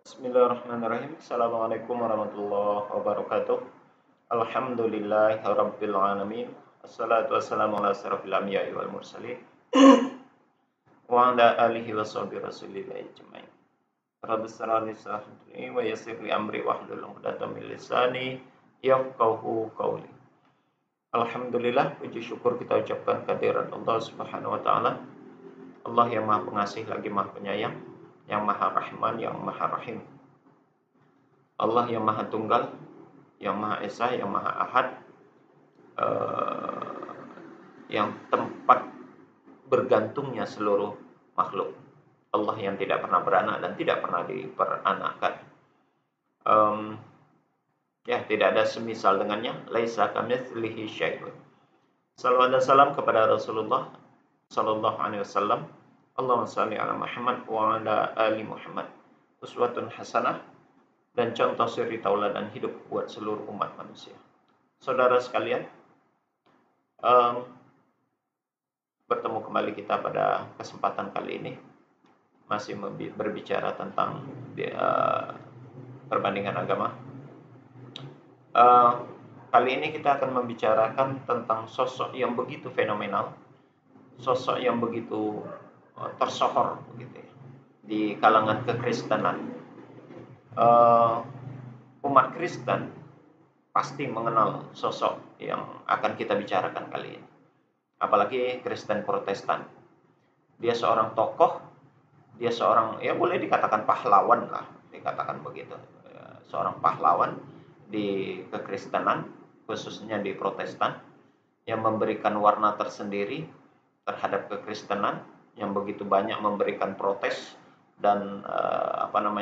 Bismillahirrahmanirrahim. Assalamualaikum warahmatullahi wabarakatuh. Alhamdulillahirabbil alamin. Assalatu wassalamu ala asyrofil anbiya'i wal mursalin wa ala alihi wa sahbihi rasulillah ajmain. Rabbi shrah li sadri wa yassir li amri wahlul 'uqdatam min lisani yafqahu qawli. Alhamdulillah, puji syukur kita ucapkan kehadirat Allah Subhanahu wa taala. Allah yang Maha Pengasih lagi Maha Penyayang, yang Maha Rahman, yang Maha Rahim. Allah yang Maha Tunggal, yang Maha Esa, yang Maha Ahad, yang tempat bergantungnya seluruh makhluk. Allah yang tidak pernah beranak dan tidak pernah diperanakan. Tidak ada semisal dengannya. Laisa kamitslihi syai'un. Salawat dan salam kepada Rasulullah sallallahu alaihi wasallam. Allahumma shalli ala Muhammad wa ala ali Muhammad. Uswatun hasanah dan contoh suri tauladan hidup buat seluruh umat manusia. Saudara sekalian, bertemu kembali kita pada kesempatan kali ini masih berbicara tentang perbandingan agama. Kali ini kita akan membicarakan tentang sosok yang begitu fenomenal, sosok yang begitu tersohor begitu ya, di kalangan kekristenan. Umat Kristen pasti mengenal sosok yang akan kita bicarakan kali ini. Apalagi Kristen Protestan. Dia seorang tokoh, dia seorang, ya boleh dikatakan pahlawan lah, dikatakan begitu. Seorang pahlawan di kekristenan, khususnya di Protestan, yang memberikan warna tersendiri terhadap kekristenan, yang begitu banyak memberikan protes dan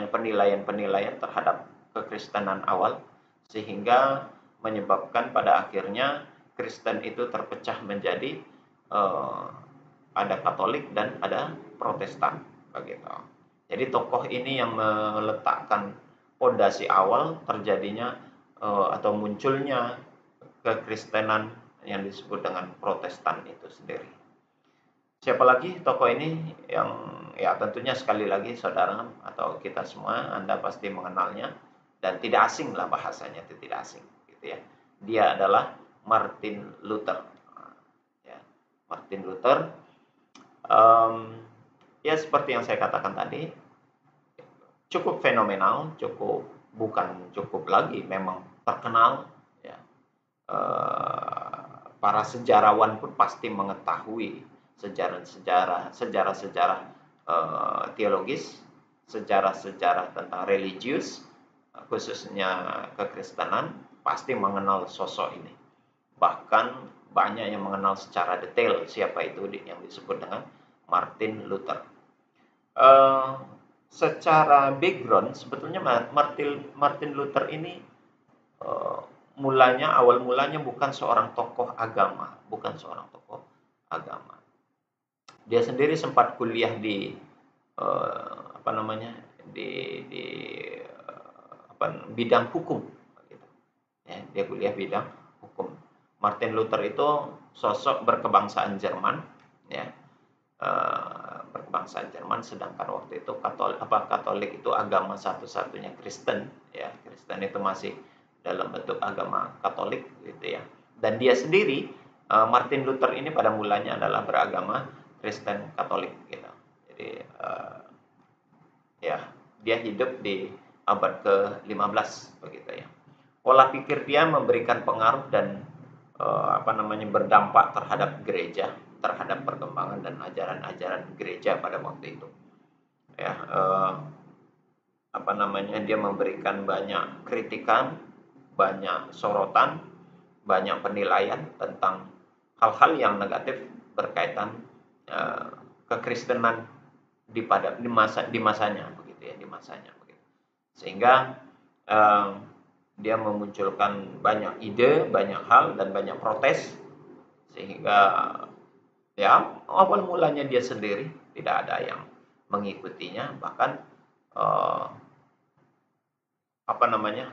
penilaian-penilaian terhadap kekristenan awal, sehingga menyebabkan pada akhirnya Kristen itu terpecah menjadi ada Katolik dan ada Protestan begitu. Jadi tokoh ini yang meletakkan pondasi awal terjadinya atau munculnya kekristenan yang disebut dengan Protestan itu sendiri. Siapa lagi tokoh ini yang ya tentunya sekali lagi saudara atau kita semua Anda pasti mengenalnya dan tidak asing lah, bahasanya itu tidak asing gitu ya. Dia adalah Martin Luther. Ya, Martin Luther ya seperti yang saya katakan tadi, cukup fenomenal, bukan cukup lagi, memang terkenal ya. Para sejarawan pun pasti mengetahui sejarah-sejarah teologis, sejarah-sejarah tentang religius, khususnya kekristenan, pasti mengenal sosok ini. Bahkan banyak yang mengenal secara detail siapa itu yang disebut dengan Martin Luther. Secara background sebetulnya Martin Luther ini awal mulanya bukan seorang tokoh agama, Dia sendiri sempat kuliah di bidang hukum gitu. Ya, dia kuliah bidang hukum. Martin Luther itu sosok berkebangsaan Jerman ya. Berkebangsaan Jerman, sedangkan waktu itu Katolik itu agama satu-satunya Kristen ya. Kristen itu masih dalam bentuk agama Katolik gitu ya. Dan dia sendiri Martin Luther ini pada mulanya adalah beragama Kristen Katolik gitu. Jadi dia hidup di abad ke-15 begitu ya. Pola pikir dia memberikan pengaruh dan berdampak terhadap gereja, terhadap perkembangan dan ajaran-ajaran gereja pada waktu itu. Ya, dia memberikan banyak kritikan, banyak sorotan, banyak penilaian tentang hal-hal yang negatif berkaitan kekristenan di masanya begitu ya, begitu. Sehingga dia memunculkan banyak ide, banyak hal dan banyak protes, sehingga ya awal mulanya dia sendiri tidak ada yang mengikutinya, bahkan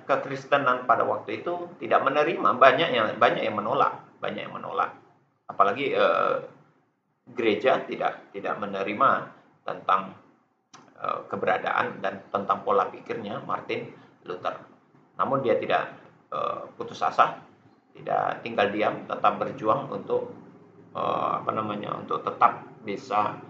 kekristenan pada waktu itu tidak menerima, banyak yang menolak, apalagi gereja tidak menerima tentang keberadaan dan tentang pola pikirnya Martin Luther. Namun dia tidak putus asa, tidak tinggal diam, tetap berjuang untuk untuk tetap bisa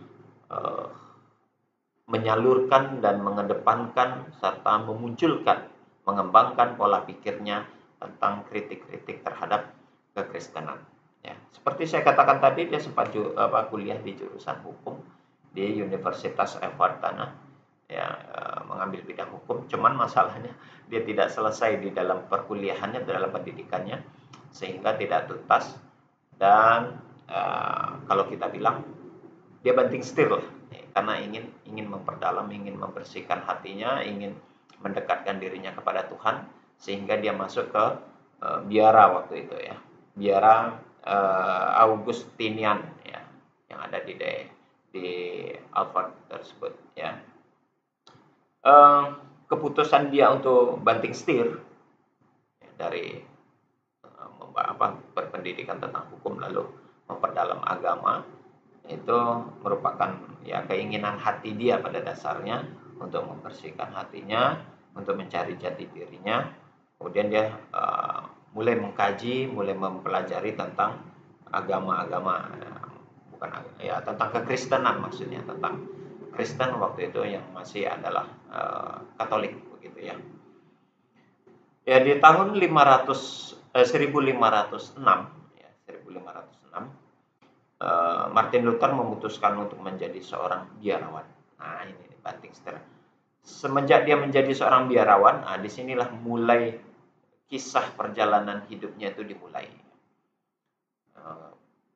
menyalurkan dan mengedepankan serta memunculkan, mengembangkan pola pikirnya tentang kritik-kritik terhadap kekristenan. Ya, seperti saya katakan tadi, dia sempat kuliah di jurusan hukum di Universitas Erfurt ya, mengambil bidang hukum. Cuman masalahnya dia tidak selesai di dalam perkuliahannya, dalam pendidikannya, sehingga tidak tuntas. Dan kalau kita bilang dia banting setir lah, karena ingin memperdalam, ingin membersihkan hatinya, ingin mendekatkan dirinya kepada Tuhan, sehingga dia masuk ke biara waktu itu ya, biara Augustinian ya, yang ada di Erfurt tersebut ya. Keputusan dia untuk banting setir ya, dari berpendidikan tentang hukum lalu memperdalam agama, itu merupakan ya keinginan hati dia pada dasarnya untuk membersihkan hatinya, untuk mencari jati dirinya. Kemudian dia mulai mengkaji, mulai mempelajari tentang agama-agama, bukan ya, tentang kekristenan, maksudnya tentang Kristen waktu itu yang masih adalah Katolik begitu ya. Ya di tahun 1506 ya, 1506 Martin Luther memutuskan untuk menjadi seorang biarawan. Nah, ini banting setir. Semenjak dia menjadi seorang biarawan, nah disinilah mulai kisah perjalanan hidupnya itu dimulai.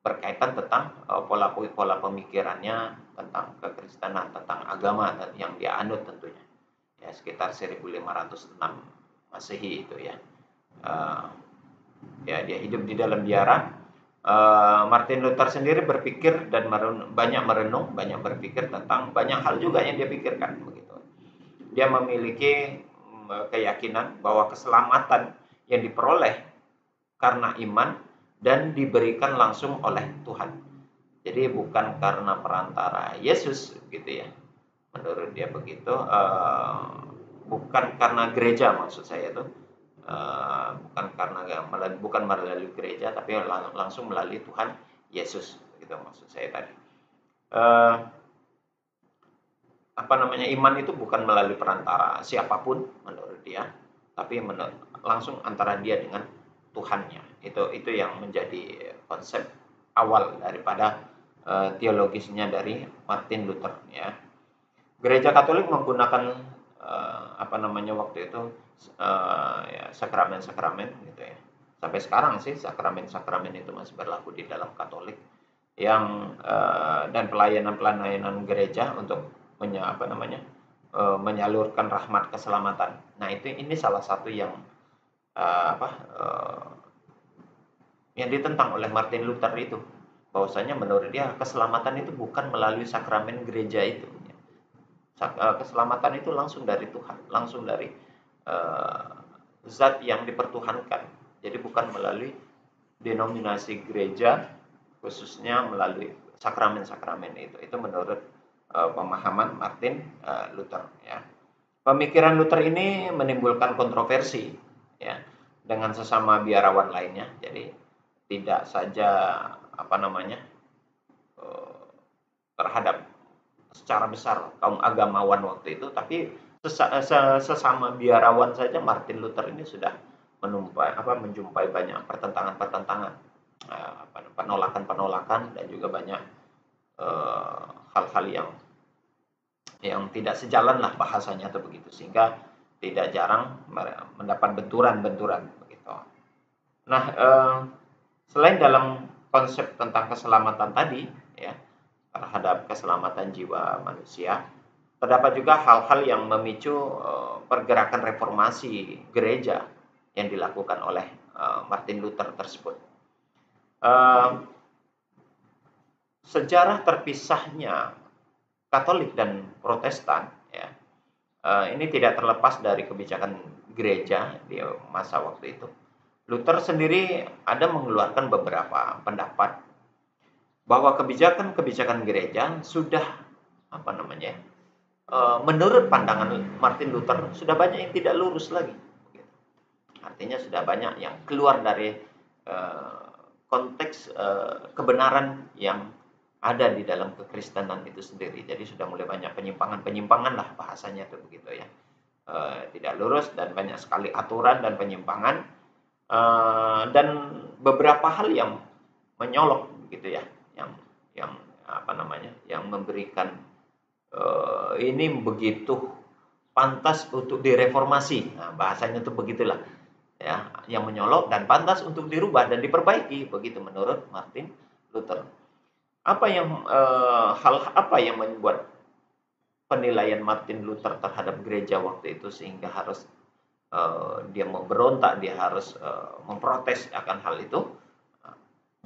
Berkaitan tentang pola pemikirannya tentang kekristenan, tentang agama yang dia anut tentunya. Ya, sekitar 1506 Masehi itu ya. Ya, dia hidup di dalam biara. Martin Luther sendiri berpikir dan banyak merenung, banyak berpikir tentang banyak hal juga yang dia pikirkan begitu. Dia memiliki keyakinan bahwa keselamatan yang diperoleh karena iman dan diberikan langsung oleh Tuhan. Jadi bukan karena perantara Yesus gitu ya. Menurut dia begitu, bukan karena gereja, maksud saya itu. Bukan melalui gereja, tapi langsung melalui Tuhan Yesus, gitu maksud saya tadi. Iman itu bukan melalui perantara siapapun menurut dia, tapi langsung antara dia dengan Tuhannya. Itu yang menjadi konsep awal daripada teologisnya dari Martin Luther ya. Gereja Katolik menggunakan waktu itu ya, sakramen-sakramen gitu ya. Sampai sekarang sih sakramen-sakramen itu masih berlaku di dalam Katolik yang dan pelayanan gereja untuk menyalurkan rahmat keselamatan. Nah, ini salah satu yang yang ditentang oleh Martin Luther itu, bahwasanya menurut dia keselamatan itu bukan melalui sakramen gereja itu. Keselamatan itu langsung dari Tuhan, langsung dari zat yang dipertuhankan. Jadi bukan melalui denominasi gereja, khususnya melalui sakramen-sakramen itu. Itu menurut pemahaman Martin Luther ya. Pemikiran Luther ini menimbulkan kontroversi ya dengan sesama biarawan lainnya. Jadi tidak saja terhadap secara besar kaum agamawan waktu itu, tapi sesama biarawan saja Martin Luther ini sudah menjumpai banyak pertentangan-pertentangan, penolakan-penolakan, dan juga banyak hal-hal yang tidak sejalan lah bahasanya atau begitu, sehingga tidak jarang mendapat benturan-benturan begitu. Nah, selain dalam konsep tentang keselamatan tadi ya, terhadap keselamatan jiwa manusia, terdapat juga hal-hal yang memicu pergerakan reformasi gereja yang dilakukan oleh Martin Luther tersebut. Sejarah terpisahnya Katolik dan Protestan ya, ini tidak terlepas dari kebijakan gereja di masa waktu itu. Luther sendiri ada mengeluarkan beberapa pendapat bahwa kebijakan-kebijakan gereja sudah menurut pandangan Martin Luther sudah banyak yang tidak lurus lagi. Artinya sudah banyak yang keluar dari konteks kebenaran yang ada di dalam kekristenan itu sendiri. Jadi sudah mulai banyak penyimpangan lah bahasanya itu begitu ya. Tidak lurus dan banyak sekali aturan dan penyimpangan dan beberapa hal yang menyolok begitu ya, yang apa namanya, yang memberikan ini begitu pantas untuk direformasi. Nah, bahasanya itu begitulah ya, yang menyolok dan pantas untuk dirubah dan diperbaiki begitu menurut Martin Luther. Hal apa yang membuat penilaian Martin Luther terhadap gereja waktu itu sehingga harus dia memberontak, dia harus memprotes akan hal itu?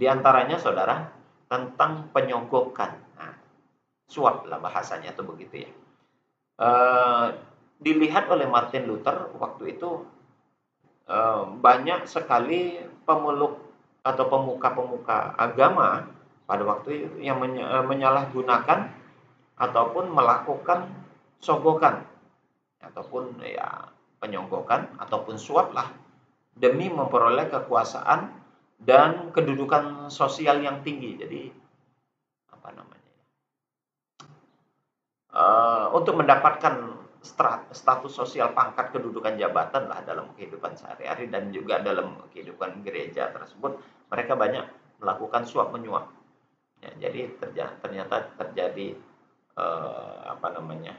Di antaranya saudara tentang penyogokan. Nah, suap lah bahasanya itu begitu ya. Dilihat oleh Martin Luther waktu itu banyak sekali pemeluk atau pemuka-pemuka agama pada waktu itu yang menyalahgunakan ataupun melakukan sogokan ataupun ya penyonggokan ataupun suap lah demi memperoleh kekuasaan dan kedudukan sosial yang tinggi. Jadi apa namanya? Untuk mendapatkan status sosial, pangkat, kedudukan, jabatan lah dalam kehidupan sehari-hari dan juga dalam kehidupan gereja tersebut, mereka banyak melakukan suap menyuap. Ya, jadi ternyata terjadi apa namanya?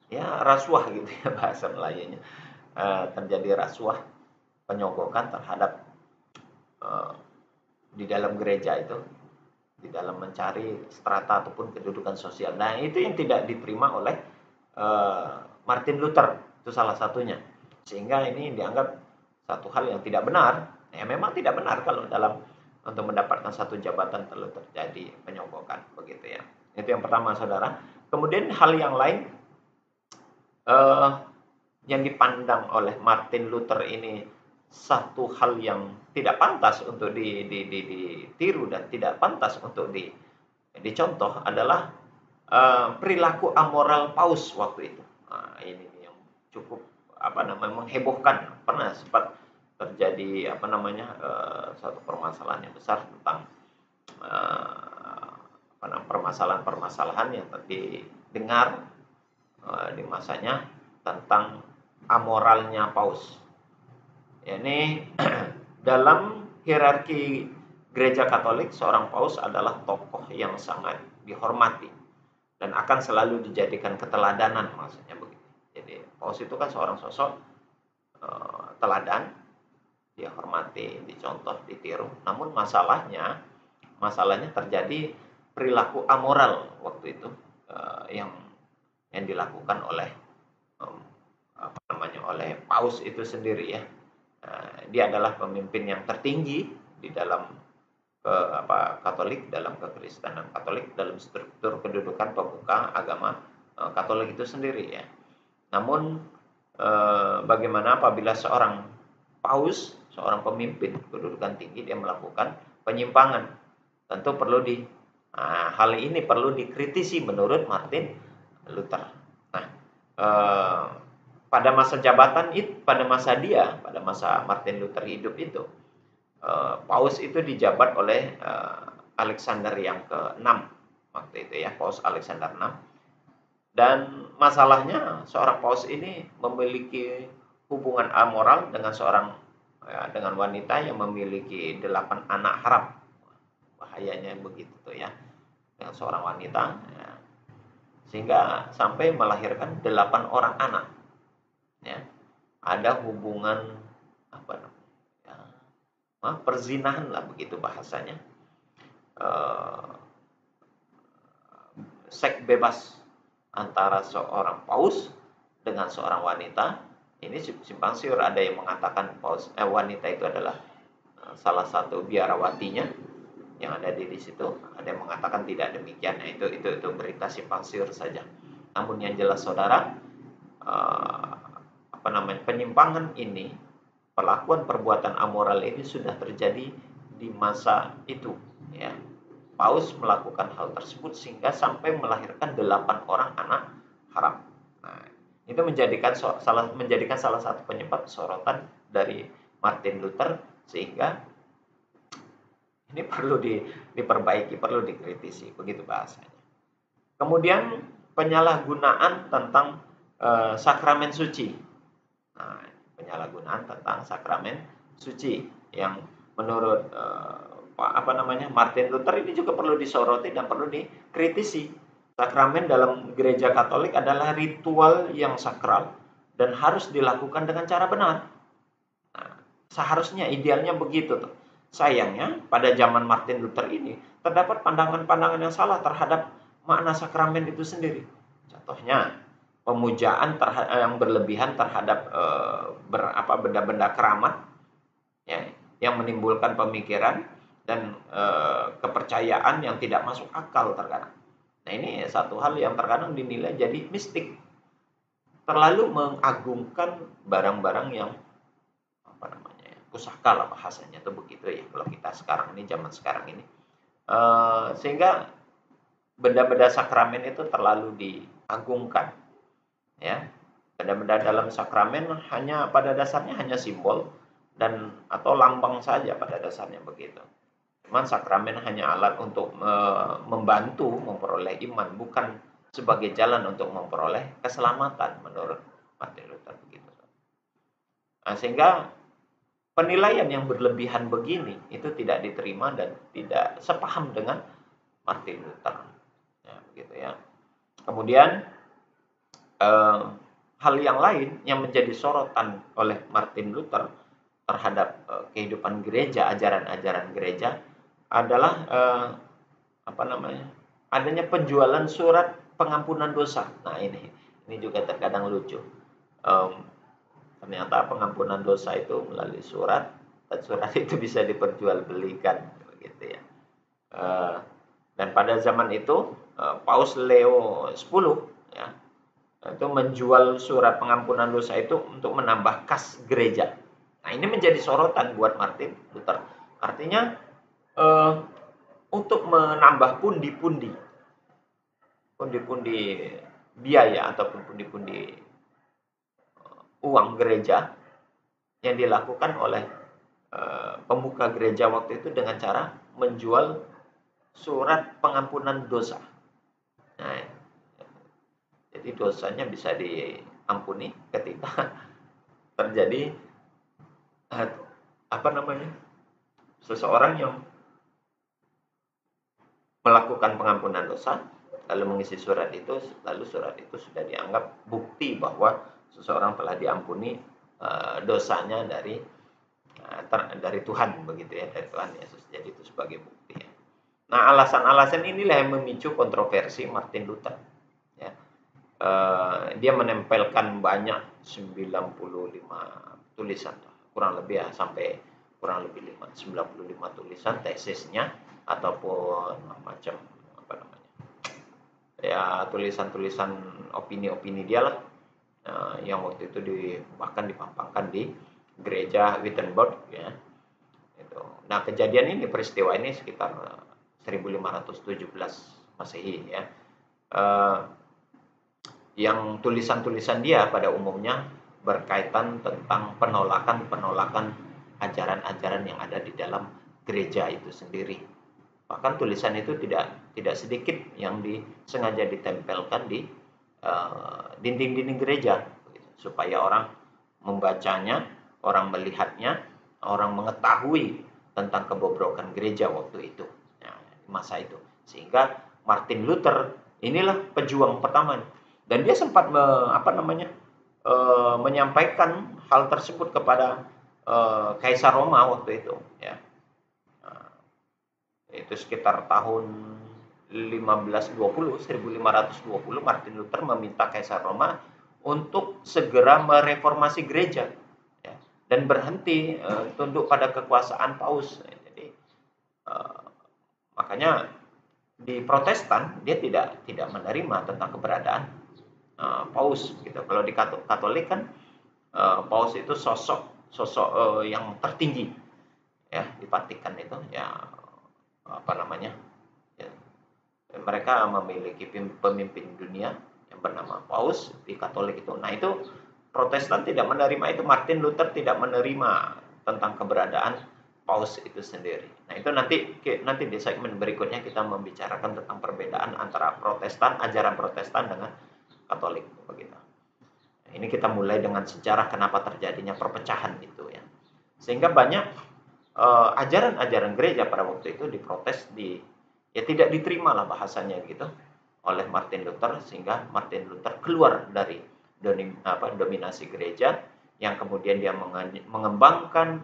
Ya rasuah gitu ya bahasa Melayunya. Terjadi rasuah, penyogokan terhadap di dalam gereja itu, di dalam mencari strata ataupun kedudukan sosial. Nah, itu yang tidak diterima oleh Martin Luther, itu salah satunya. Sehingga ini dianggap satu hal yang tidak benar. Ya memang tidak benar kalau dalam untuk mendapatkan satu jabatan perlu terjadi penyogokan begitu ya. Itu yang pertama saudara. Kemudian hal yang lain yang dipandang oleh Martin Luther ini satu hal yang tidak pantas untuk ditiru dan tidak pantas untuk dicontoh adalah perilaku amoral Paus waktu itu. Nah, ini yang cukup menghebohkan. Pernah sempat terjadi satu permasalahan yang besar tentang permasalahan yang didengar di masanya tentang amoralnya Paus. Ini dalam hierarki gereja Katolik, seorang Paus adalah tokoh yang sangat dihormati dan akan selalu dijadikan keteladanan, maksudnya begitu. Jadi Paus itu kan seorang sosok teladan, dia hormati, dicontoh, ditiru. Namun masalahnya terjadi perilaku amoral waktu itu yang dilakukan oleh oleh Paus itu sendiri ya. Dia adalah pemimpin yang tertinggi di dalam Katolik, dalam kekristenan Katolik, dalam struktur kedudukan pemuka agama Katolik itu sendiri ya. Namun bagaimana apabila seorang Paus, seorang pemimpin kedudukan tinggi, dia melakukan penyimpangan, tentu hal ini perlu dikritisi menurut Martin Luther. Nah, pada masa Martin Luther hidup itu, Paus itu dijabat oleh Alexander yang ke-6 waktu itu ya, Paus Alexander 6. Dan masalahnya seorang Paus ini memiliki hubungan amoral dengan wanita yang memiliki 8 anak haram. Bahayanya begitu tuh ya, dengan seorang wanita ya. Sehingga sampai melahirkan 8 orang anak. Ya, ada hubungan perzinahan lah begitu bahasanya, seks bebas antara seorang Paus dengan seorang wanita. Ini simpang siur, ada yang mengatakan wanita itu adalah salah satu biarawatinya yang ada di situ, ada yang mengatakan tidak demikian. Nah, itu berita simpang siur saja. Namun yang jelas saudara, penyimpangan ini, perlakuan perbuatan amoral ini sudah terjadi di masa itu ya. Paus melakukan hal tersebut sehingga sampai melahirkan 8 orang anak haram. Nah, itu menjadikan salah satu penyebab sorotan dari Martin Luther, sehingga ini perlu diperbaiki, perlu dikritisi, begitu bahasanya. Kemudian penyalahgunaan tentang sakramen suci. Nah, penyalahgunaan tentang sakramen suci yang menurut Martin Luther ini juga perlu disoroti dan perlu dikritisi. Sakramen dalam gereja Katolik adalah ritual yang sakral dan harus dilakukan dengan cara benar. Nah, seharusnya idealnya begitu tuh. Sayangnya pada zaman Martin Luther ini terdapat pandangan-pandangan yang salah terhadap makna sakramen itu sendiri. Contohnya pemujaan yang berlebihan terhadap benda-benda keramat, ya, yang menimbulkan pemikiran dan kepercayaan yang tidak masuk akal terkadang. Nah, ini satu hal yang terkadang dinilai jadi mistik. Terlalu mengagungkan barang-barang yang pusaka lah bahasanya tuh begitu ya kalau kita sekarang ini, zaman sekarang ini. Sehingga benda-benda sakramen itu terlalu diagungkan, ya. Benda-benda dalam sakramen pada dasarnya hanya simbol dan atau lambang saja pada dasarnya begitu. Cuman sakramen hanya alat untuk membantu memperoleh iman, bukan sebagai jalan untuk memperoleh keselamatan menurut Martin Luther begitu. Nah, sehingga penilaian yang berlebihan begini itu tidak diterima dan tidak sepaham dengan Martin Luther. Ya, begitu ya. Kemudian hal yang lain yang menjadi sorotan oleh Martin Luther terhadap kehidupan gereja, ajaran-ajaran gereja adalah adanya penjualan surat pengampunan dosa. Nah, ini juga terkadang lucu. Ternyata pengampunan dosa itu melalui surat, dan surat itu bisa diperjualbelikan, begitu ya. Dan pada zaman itu Paus Leo X, ya, itu menjual surat pengampunan dosa itu untuk menambah kas gereja. Nah, ini menjadi sorotan buat Martin Luther. Artinya untuk menambah pundi-pundi biaya ataupun pundi-pundi uang gereja yang dilakukan oleh pemuka gereja waktu itu dengan cara menjual surat pengampunan dosa. Nah, jadi dosanya bisa diampuni ketika terjadi seseorang yang melakukan pengampunan dosa, lalu mengisi surat itu, lalu surat itu sudah dianggap bukti bahwa seseorang telah diampuni dosanya dari Tuhan, begitu ya, dari Tuhan Yesus. Jadi itu sebagai bukti. Ya. Nah, alasan-alasan inilah yang memicu kontroversi Martin Luther. Ya. Dia menempelkan banyak 95 tulisan, kurang lebih ya, sampai kurang lebih 95 tulisan tesisnya ataupun macam tulisan-tulisan opini-opini dia lah, yang waktu itu bahkan dipampangkan di gereja Wittenberg, ya. Itu. Nah, kejadian ini, peristiwa ini sekitar 1517 Masehi, ya. Yang tulisan-tulisan dia pada umumnya berkaitan tentang penolakan ajaran-ajaran yang ada di dalam gereja itu sendiri. Bahkan tulisan itu tidak sedikit yang sengaja ditempelkan di dinding-dinding gereja, supaya orang membacanya, orang melihatnya, orang mengetahui tentang kebobrokan gereja waktu itu, ya, masa itu. Sehingga Martin Luther inilah pejuang pertama, dan dia sempat menyampaikan hal tersebut kepada Kaisar Roma waktu itu, ya. Itu sekitar tahun 1520 Martin Luther meminta Kaisar Roma untuk segera mereformasi gereja, ya, dan berhenti tunduk pada kekuasaan Paus. Jadi makanya di Protestan dia tidak menerima tentang keberadaan Paus, gitu. Kalau di Katolik kan Paus itu sosok yang tertinggi, ya, di Vatikan itu, ya, mereka memiliki pemimpin dunia yang bernama Paus di Katolik itu. Nah, itu Protestan tidak menerima itu. Martin Luther tidak menerima tentang keberadaan Paus itu sendiri. Nah, itu nanti di segmen berikutnya kita membicarakan tentang perbedaan antara Protestan, ajaran Protestan dengan Katolik begitu. Nah, ini kita mulai dengan sejarah kenapa terjadinya perpecahan itu ya. Sehingga banyak ajaran-ajaran gereja pada waktu itu diprotes, ya tidak diterima lah bahasanya gitu oleh Martin Luther, sehingga Martin Luther keluar dari dominasi gereja, yang kemudian dia mengembangkan,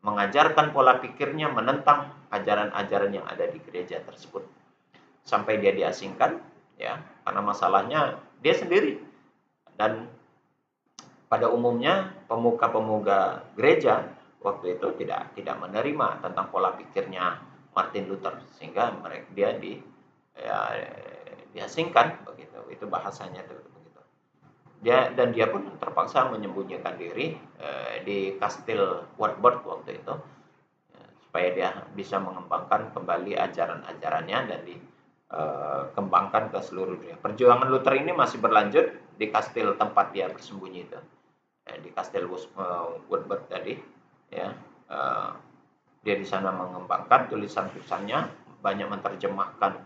mengajarkan pola pikirnya menentang ajaran-ajaran yang ada di gereja tersebut, sampai dia diasingkan ya, karena masalahnya dia sendiri. Dan pada umumnya pemuka-pemuka gereja waktu itu tidak menerima tentang pola pikirnya Martin Luther, sehingga dia diasingkan begitu. Itu bahasanya itu begitu. Dia pun terpaksa menyembunyikan diri di Kastil Wartburg waktu itu, supaya dia bisa mengembangkan kembali ajaran-ajarannya dan dikembangkan ke seluruh dunia. Perjuangan Luther ini masih berlanjut di kastil tempat dia bersembunyi itu, di Kastil Wartburg tadi ya. Dia di sana mengembangkan tulisan-tulisannya, banyak menerjemahkan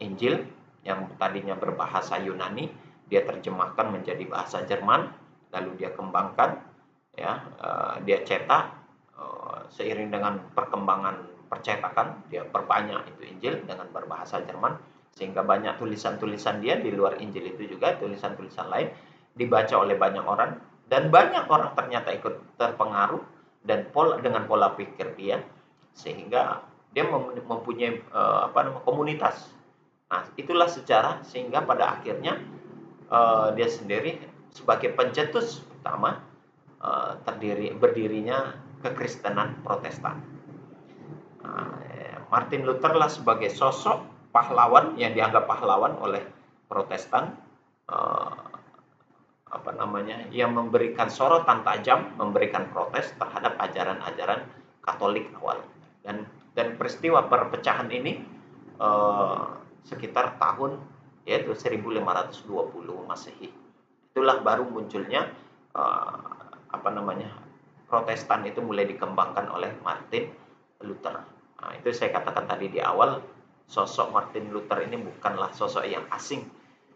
Injil yang tadinya berbahasa Yunani, dia terjemahkan menjadi bahasa Jerman, lalu dia kembangkan ya, dia cetak, seiring dengan perkembangan percetakan dia perbanyak itu Injil dengan berbahasa Jerman, sehingga banyak tulisan-tulisan dia di luar Injil itu juga, tulisan-tulisan lain dibaca oleh banyak orang, dan banyak orang ternyata ikut terpengaruh dan dengan pola pikir dia, sehingga dia mempunyai komunitas. Nah, itulah sejarah, sehingga pada akhirnya dia sendiri sebagai pencetus utama berdirinya kekristenan Protestan. Martin Luther lah sebagai sosok pahlawan yang dianggap pahlawan oleh Protestan, yang memberikan sorotan tajam, memberikan protes terhadap ajaran-ajaran Katolik awal. Dan peristiwa perpecahan ini sekitar tahun yaitu 1520 Masehi. Itulah baru munculnya Protestan itu mulai dikembangkan oleh Martin Luther. Nah, itu saya katakan tadi di awal, sosok Martin Luther ini bukanlah sosok yang asing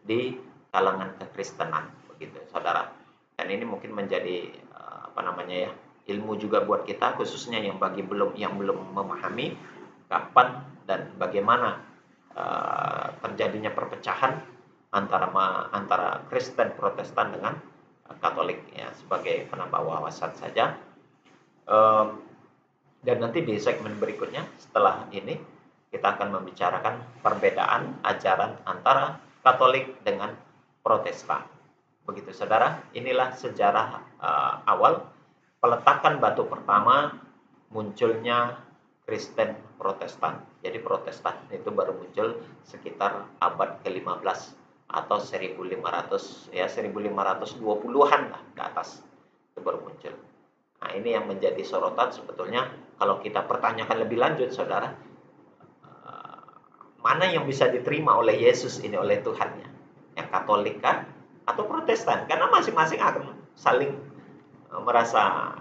di kalangan kekristenan begitu, saudara. Dan ini mungkin menjadi ilmu juga buat kita, khususnya yang belum memahami kapan dan bagaimana terjadinya perpecahan antara Kristen Protestan dengan Katolik ya, sebagai penambah wawasan saja. Dan nanti di segmen berikutnya setelah ini kita akan membicarakan perbedaan ajaran antara Katolik dengan Protestan. Begitu saudara, inilah sejarah awal peletakan batu pertama munculnya Kristen Protestan. Jadi Protestan itu baru muncul sekitar abad ke-15 atau 1520-an lah ke atas itu baru muncul. Nah, ini yang menjadi sorotan sebetulnya kalau kita pertanyakan lebih lanjut, saudara, mana yang bisa diterima oleh Yesus ini, oleh Tuhannya, yang Katolik kan atau Protestan? Karena masing-masing akan saling merasa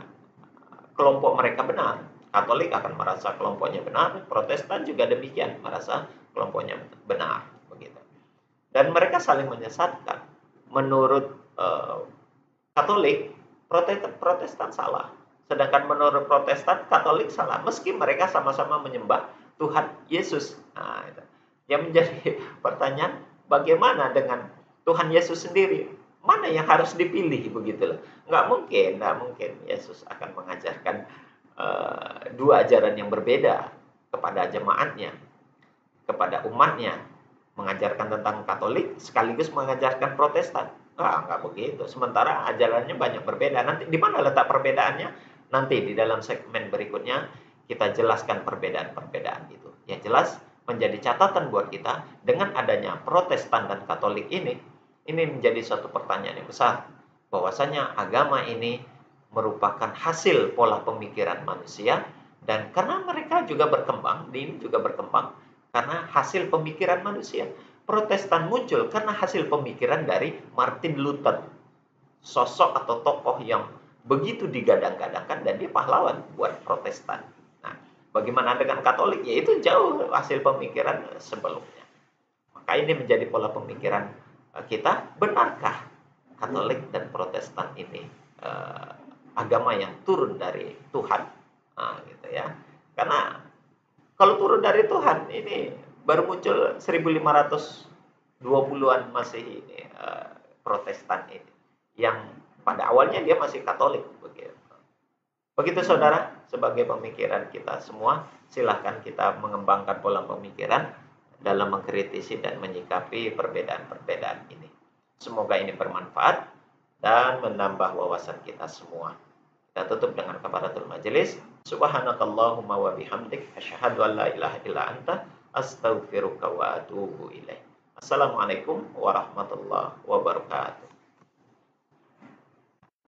kelompok mereka benar. Katolik akan merasa kelompoknya benar, Protestan juga demikian, merasa kelompoknya benar begitu. Dan mereka saling menyesatkan. Menurut Katolik, Protestan salah. Sedangkan menurut Protestan, Katolik salah. Meski mereka sama-sama menyembah Tuhan Yesus. Nah, itu. Yang menjadi pertanyaan, bagaimana dengan Tuhan Yesus sendiri? Mana yang harus dipilih begitu loh? Nggak mungkin Yesus akan mengajarkan dua ajaran yang berbeda kepada jemaatnya, kepada umatnya, mengajarkan tentang Katolik sekaligus mengajarkan Protestan. Nggak begitu. Sementara ajarannya banyak berbeda. Nanti di mana letak perbedaannya? Nanti di dalam segmen berikutnya kita jelaskan perbedaan-perbedaan itu. Yang jelas menjadi catatan buat kita, dengan adanya Protestan dan Katolik ini menjadi suatu pertanyaan yang besar, bahwasanya agama ini merupakan hasil pola pemikiran manusia, dan karena mereka juga berkembang, karena hasil pemikiran manusia. Protestan muncul karena hasil pemikiran dari Martin Luther, sosok atau tokoh yang begitu digadang-gadangkan dan dia pahlawan buat Protestan. Nah, bagaimana dengan Katolik? Ya itu jauh hasil pemikiran sebelumnya. Maka ini menjadi pola pemikiran kita. Benarkah Katolik dan Protestan ini agama yang turun dari Tuhan? Nah, gitu ya. Karena kalau turun dari Tuhan ini baru muncul 1520-an Masehi ini, Protestan ini, yang pada awalnya dia masih Katolik begitu. Begitu saudara, sebagai pemikiran kita semua, silahkan kita mengembangkan pola pemikiran dalam mengkritisi dan menyikapi perbedaan-perbedaan ini. Semoga ini bermanfaat dan menambah wawasan kita semua. Kita tutup dengan kafaratul majelis. Subhanakallahumma wa bihamdik asyhadu an la ilaha illa anta astaghfiruka wa atubu ilaik. Assalamualaikum warahmatullahi wabarakatuh.